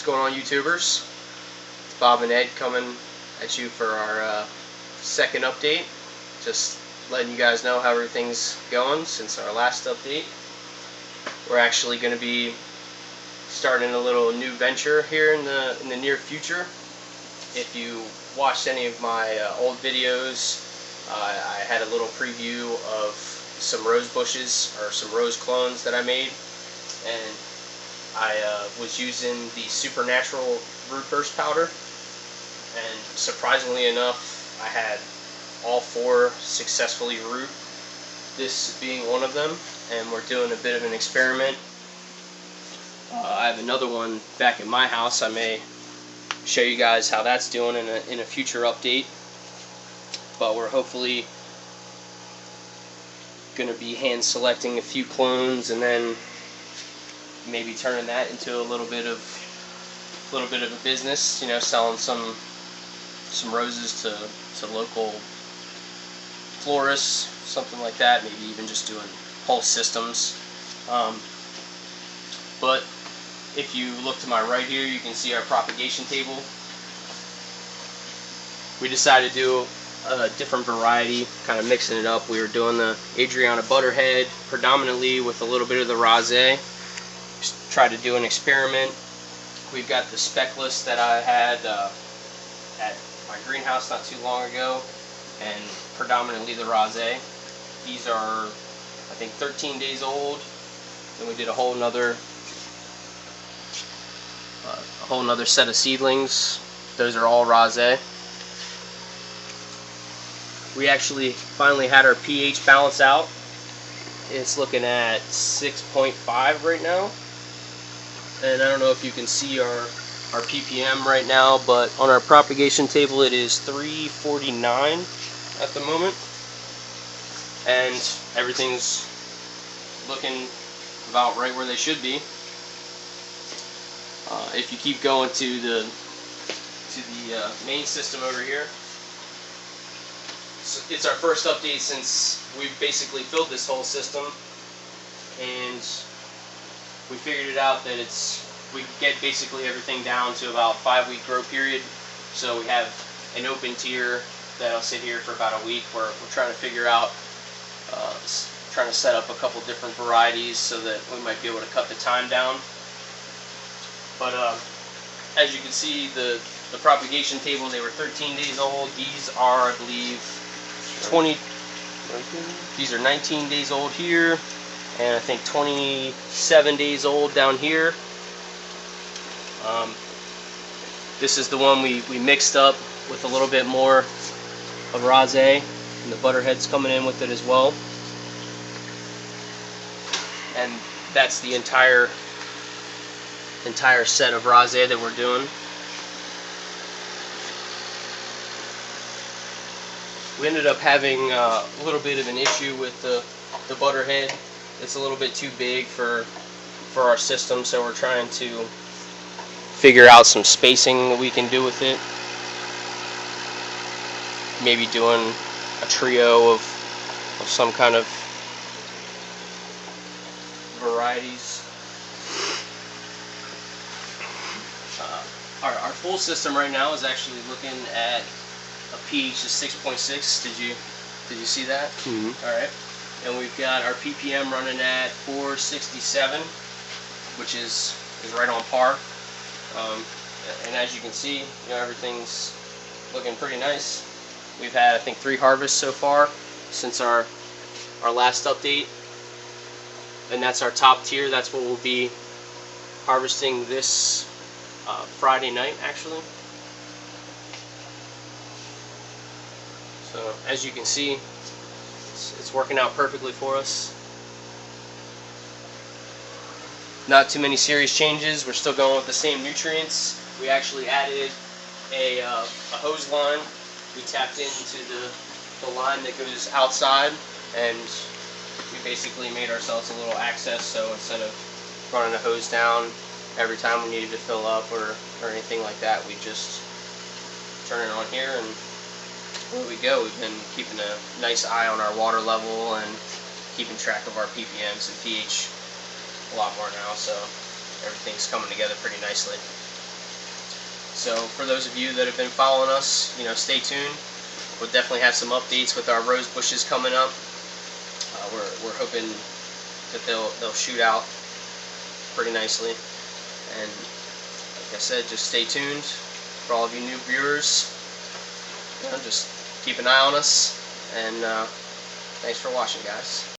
going on, YouTubers? It's Bob and Ed coming at you for our second update. Just letting you guys know how everything's going since our last update. We're actually going to be starting a little new venture here in the near future. If you watched any of my old videos, I had a little preview of some rose bushes or some rose clones that I made, and I was using the Supernatural root burst powder, and surprisingly enough I had all four successfully root, this being one of them. And we're doing a bit of an experiment. I have another one back at my house. I may show you guys how that's doing in a future update, but we're hopefully going to be hand selecting a few clones and then maybe turning that into a little bit of a business, you know, selling some roses to local florists, something like that. Maybe even just doing whole systems. But if you look to my right here, you can see our propagation table. We decided to do a different variety, kind of mixing it up. We were doing the Adriana Butterhead predominantly with a little bit of the Rosé. Just try to do an experiment. We've got the speckless that I had at my greenhouse not too long ago, and predominantly the Rosé. These are, I think, 13 days old. Then we did a whole nother set of seedlings. Those are all Rosé. We actually finally had our pH balance out. It's looking at 6.5 right now. And I don't know if you can see our ppm right now, but on our propagation table it is 349 at the moment. And everything's looking about right where they should be. If you keep going to the main system over here, so it's our first update since we've basically filled this whole system, and we figured it out that we get basically everything down to about 5-week grow period. So we have an open tier that'll sit here for about a week. We're trying to figure out, trying to set up a couple different varieties so that we might be able to cut the time down. But as you can see, the propagation table, they were 13 days old. These are, I believe, 19? These are 19 days old here, and I think 27 days old down here. This is the one we mixed up with a little bit more of Rosé, and the Butterhead's coming in with it as well. And that's the entire set of Rosé that we're doing. We ended up having a little bit of an issue with the Butterhead. It's a little bit too big for our system, so we're trying to figure out some spacing that we can do with it. Maybe doing a trio of some kind of varieties. Our full system right now is actually looking at a pH of 6.6. Did you see that? Mm-hmm. All right. And we've got our ppm running at 467, which is right on par. And as you can see, you know, everything's looking pretty nice. We've had, I think, 3 harvests so far since our last update, and that's our top tier. That's what we'll be harvesting this Friday night, actually. So as you can see, it's working out perfectly for us. Not too many serious changes. We're still going with the same nutrients. We actually added a hose line. We tapped into the line that goes outside, and we basically made ourselves a little access, so instead of running a hose down every time we needed to fill up or anything like that, we just turn it on here and away we go. We've been keeping a nice eye on our water level and keeping track of our ppms and pH a lot more now, so everything's coming together pretty nicely. So for those of you that have been following us, you know, stay tuned. We'll definitely have some updates with our rose bushes coming up. We're hoping that they'll shoot out pretty nicely. And like I said, just stay tuned. For all of you new viewers, you know, just keep an eye on us. And thanks for watching, guys.